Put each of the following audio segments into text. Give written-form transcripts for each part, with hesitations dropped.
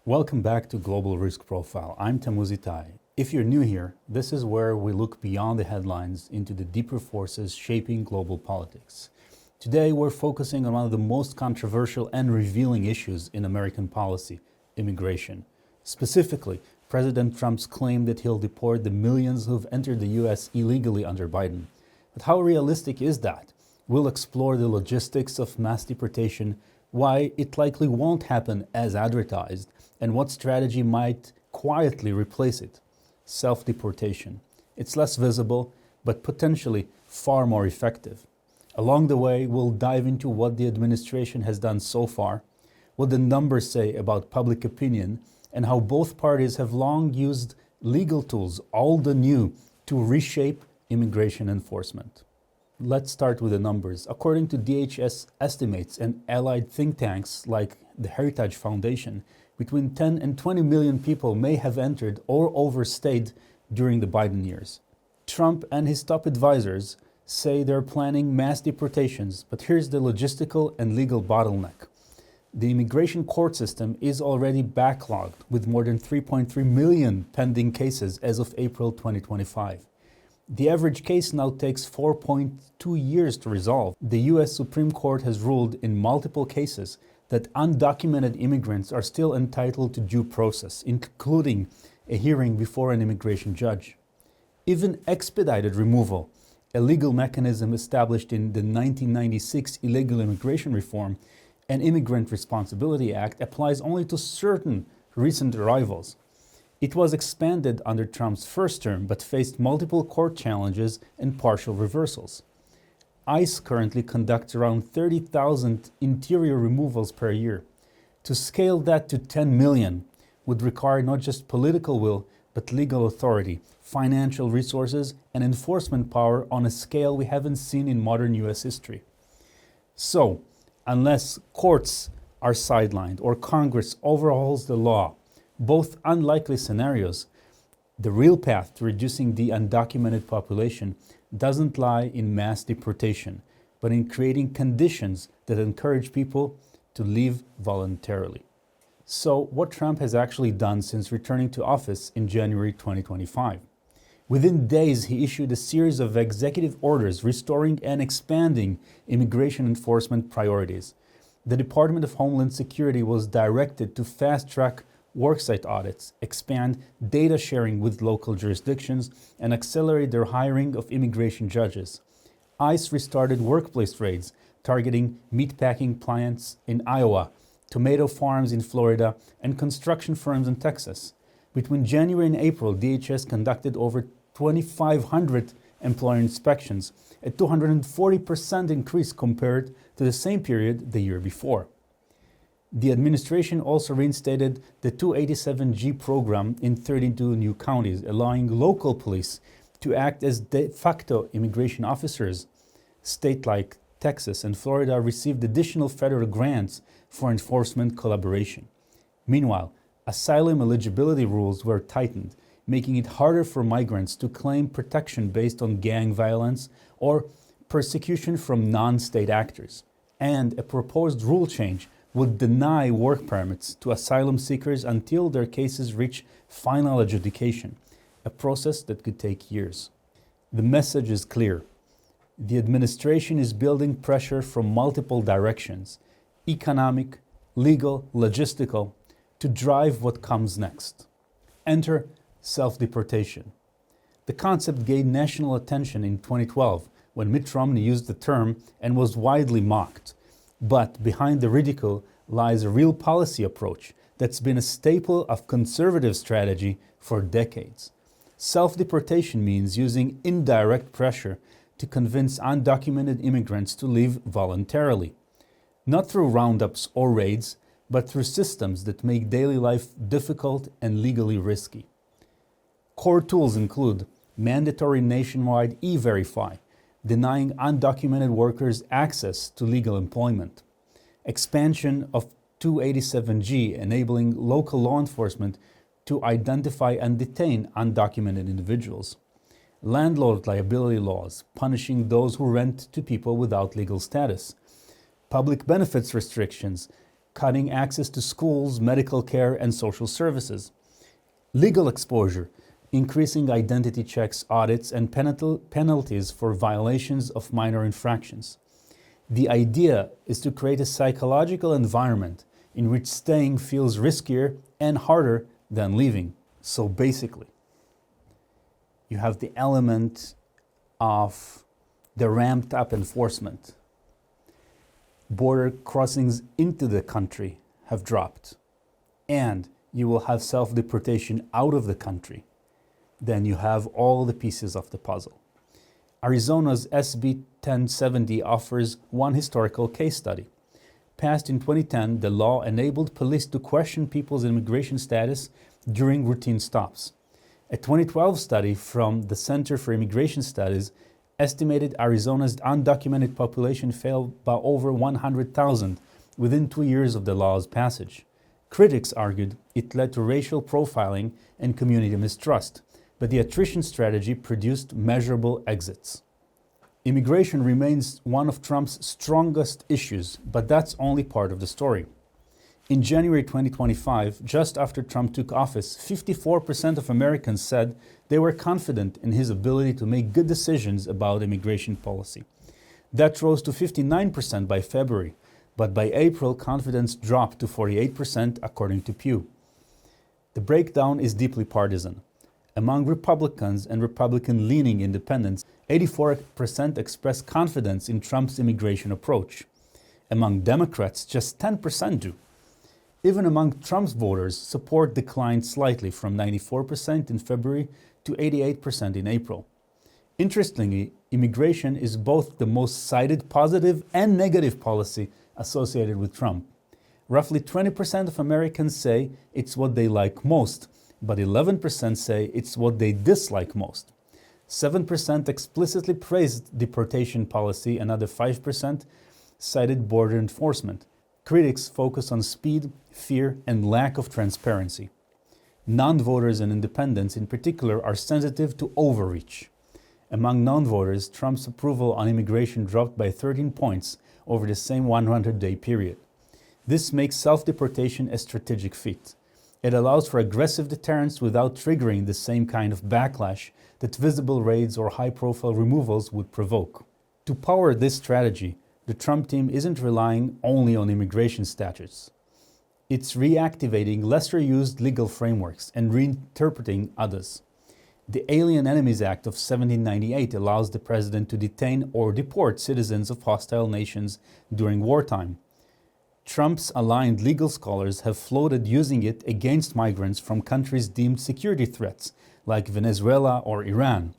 Welcome back to Global Risk Profile. I'm Tamuzi Tai. If you're new here, this is where we look beyond the headlines into the deeper forces shaping global politics. Today, we're focusing on one of the most controversial and revealing issues in American policy, immigration. Specifically, President Trump's claim that he'll deport the millions who've entered the U.S. illegally under Biden. But how realistic is that? We'll explore the logistics of mass deportation, why it likely won't happen as advertised, and what strategy might quietly replace it. Self-deportation. It's less visible, but potentially far more effective. Along the way, we'll dive into what the administration has done so far, what the numbers say about public opinion, and how both parties have long used legal tools, old and new, to reshape immigration enforcement. Let's start with the numbers. According to DHS estimates and allied think tanks like the Heritage Foundation, between 10 and 20 million people may have entered or overstayed during the Biden years. Trump and his top advisors say they're planning mass deportations, but here's the logistical and legal bottleneck. The immigration court system is already backlogged with more than 3.3 million pending cases as of April 2025. The average case now takes 4.2 years to resolve. The U.S. Supreme Court has ruled in multiple cases that undocumented immigrants are still entitled to due process, including a hearing before an immigration judge. Even expedited removal, a legal mechanism established in the 1996 Illegal Immigration Reform and Immigrant Responsibility Act, applies only to certain recent arrivals. It was expanded under Trump's first term, but faced multiple court challenges and partial reversals. ICE currently conducts around 30,000 interior removals per year. To scale that to 10 million would require not just political will, but legal authority, financial resources, and enforcement power on a scale we haven't seen in modern U.S. history. So, unless courts are sidelined or Congress overhauls the law, both unlikely scenarios, the real path to reducing the undocumented population doesn't lie in mass deportation, but in creating conditions that encourage people to leave voluntarily. So, what Trump has actually done since returning to office in January 2025? Within days, he issued a series of executive orders restoring and expanding immigration enforcement priorities. The Department of Homeland Security was directed to fast-track worksite audits, expand data sharing with local jurisdictions, and accelerate their hiring of immigration judges. ICE restarted workplace raids, targeting meatpacking plants in Iowa, tomato farms in Florida, and construction firms in Texas. Between January and April, DHS conducted over 2,500 employer inspections, a 240% increase compared to the same period the year before. The administration also reinstated the 287G program in 32 new counties, allowing local police to act as de facto immigration officers. States like Texas and Florida received additional federal grants for enforcement collaboration. Meanwhile, asylum eligibility rules were tightened, making it harder for migrants to claim protection based on gang violence or persecution from non-state actors. And a proposed rule change would deny work permits to asylum seekers until their cases reach final adjudication, a process that could take years. The message is clear. The administration is building pressure from multiple directions, economic, legal, logistical, to drive what comes next. Enter self-deportation. The concept gained national attention in 2012 when Mitt Romney used the term and was widely mocked. But behind the ridicule lies a real policy approach that's been a staple of conservative strategy for decades. Self-deportation means using indirect pressure to convince undocumented immigrants to leave voluntarily, not through roundups or raids, but through systems that make daily life difficult and legally risky. Core tools include mandatory nationwide e-verify, denying undocumented workers access to legal employment, expansion of 287G, enabling local law enforcement to identify and detain undocumented individuals, landlord liability laws, punishing those who rent to people without legal status, public benefits restrictions, cutting access to schools, medical care, and social services. Legal exposure, increasing identity checks, audits, and penalties for violations of minor infractions. The idea is to create a psychological environment in which staying feels riskier and harder than leaving. So basically, you have the element of the ramped up enforcement. Border crossings into the country have dropped, and you will have self-deportation out of the country. Then you have all the pieces of the puzzle. Arizona's SB 1070 offers one historical case study. Passed in 2010, the law enabled police to question people's immigration status during routine stops. A 2012 study from the Center for Immigration Studies estimated Arizona's undocumented population fell by over 100,000 within 2 years of the law's passage. Critics argued it led to racial profiling and community mistrust, but the attrition strategy produced measurable exits. Immigration remains one of Trump's strongest issues, but that's only part of the story. In January 2025, just after Trump took office, 54% of Americans said they were confident in his ability to make good decisions about immigration policy. That rose to 59% by February, but by April, confidence dropped to 48%, according to Pew. The breakdown is deeply partisan. Among Republicans and Republican-leaning independents, 84% express confidence in Trump's immigration approach. Among Democrats, just 10% do. Even among Trump's voters, support declined slightly from 94% in February to 88% in April. Interestingly, immigration is both the most cited positive and negative policy associated with Trump. Roughly 20% of Americans say it's what they like most, but 11% say it's what they dislike most. 7% explicitly praised deportation policy, another 5% cited border enforcement. Critics focus on speed, fear, and lack of transparency. Non-voters and independents in particular are sensitive to overreach. Among non-voters, Trump's approval on immigration dropped by 13 points over the same 100-day period. This makes self-deportation a strategic feat. It allows for aggressive deterrence without triggering the same kind of backlash that visible raids or high-profile removals would provoke. To power this strategy, the Trump team isn't relying only on immigration statutes. It's reactivating lesser-used legal frameworks and reinterpreting others. The Alien Enemies Act of 1798 allows the president to detain or deport citizens of hostile nations during wartime. Trump's aligned legal scholars have floated using it against migrants from countries deemed security threats, like Venezuela or Iran.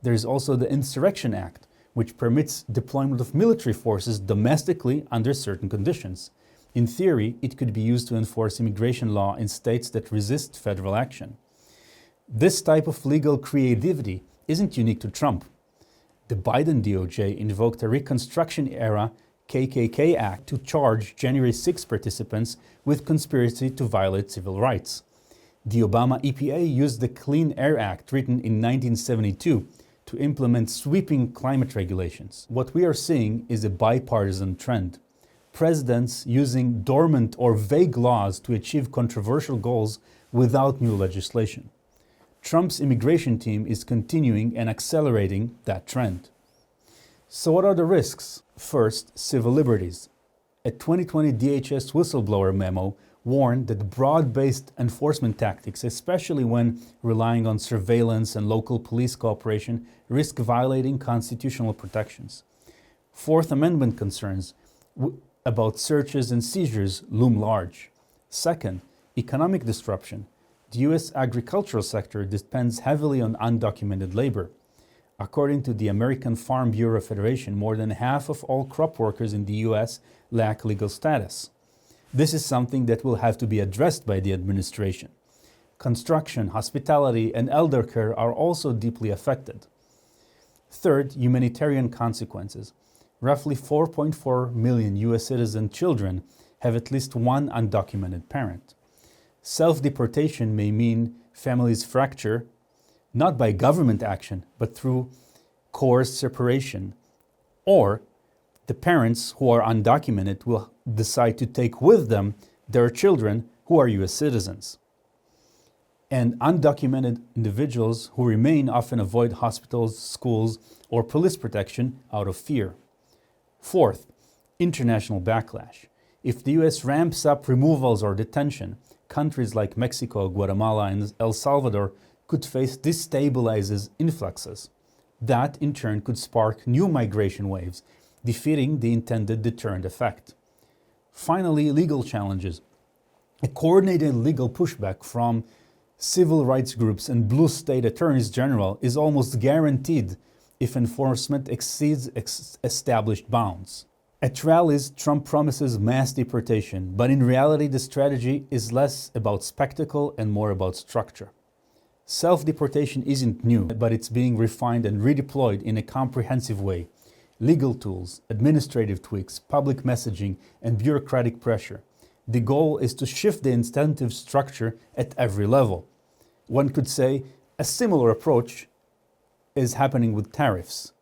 There is also the Insurrection Act, which permits deployment of military forces domestically under certain conditions. In theory, it could be used to enforce immigration law in states that resist federal action. This type of legal creativity isn't unique to Trump. The Biden DOJ invoked a Reconstruction-era KKK Act to charge January 6 participants with conspiracy to violate civil rights. The Obama EPA used the Clean Air Act, written in 1972, to implement sweeping climate regulations. What we are seeing is a bipartisan trend. Presidents using dormant or vague laws to achieve controversial goals without new legislation. Trump's immigration team is continuing and accelerating that trend. So what are the risks? First, civil liberties. A 2020 DHS whistleblower memo warned that broad-based enforcement tactics, especially when relying on surveillance and local police cooperation, risk violating constitutional protections. Fourth Amendment concerns about searches and seizures loom large. Second, economic disruption. The U.S. agricultural sector depends heavily on undocumented labor. According to the American Farm Bureau Federation, more than half of all crop workers in the U.S. lack legal status. This is something that will have to be addressed by the administration. Construction, hospitality, and elder care are also deeply affected. Third, humanitarian consequences. Roughly 4.4 million U.S. citizen children have at least one undocumented parent. Self-deportation may mean families fracture, not by government action, but through coerced separation, or The parents who are undocumented will decide to take with them their children who are US citizens. And undocumented individuals who remain often avoid hospitals, schools, or police protection out of fear. Fourth, international backlash. If the US ramps up removals or detention, countries like Mexico, Guatemala, and El Salvador could face destabilizing influxes. That, in turn, could spark new migration waves, defeating the intended deterrent effect. Finally, legal challenges. A coordinated legal pushback from civil rights groups and blue state attorneys general is almost guaranteed if enforcement exceeds established bounds. At rallies, Trump promises mass deportation, but in reality the strategy is less about spectacle and more about structure. Self-deportation isn't new, but it's being refined and redeployed in a comprehensive way. Legal tools, administrative tweaks, public messaging, and bureaucratic pressure. The goal is to shift the incentive structure at every level. One could say a similar approach is happening with tariffs.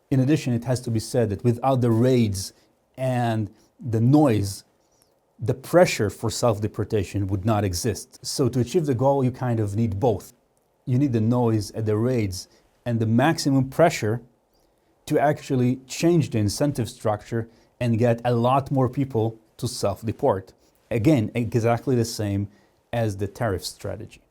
In addition, it has to be said that without the raids and the noise, the pressure for self-deportation would not exist. So to achieve the goal, you kind of need both. You need the noise and the raids and the maximum pressure to actually change the incentive structure and get a lot more people to self-deport. Again, exactly the same as the tariff strategy.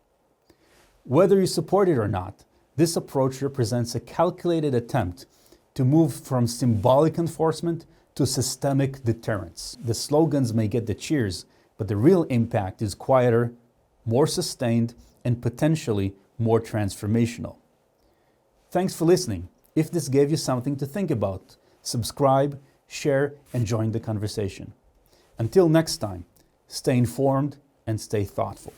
Whether you support it or not, this approach represents a calculated attempt to move from symbolic enforcement to systemic deterrence. The slogans may get the cheers, but the real impact is quieter, more sustained, and potentially more transformational. Thanks for listening. If this gave you something to think about, subscribe, share, and join the conversation. Until next time, stay informed and stay thoughtful.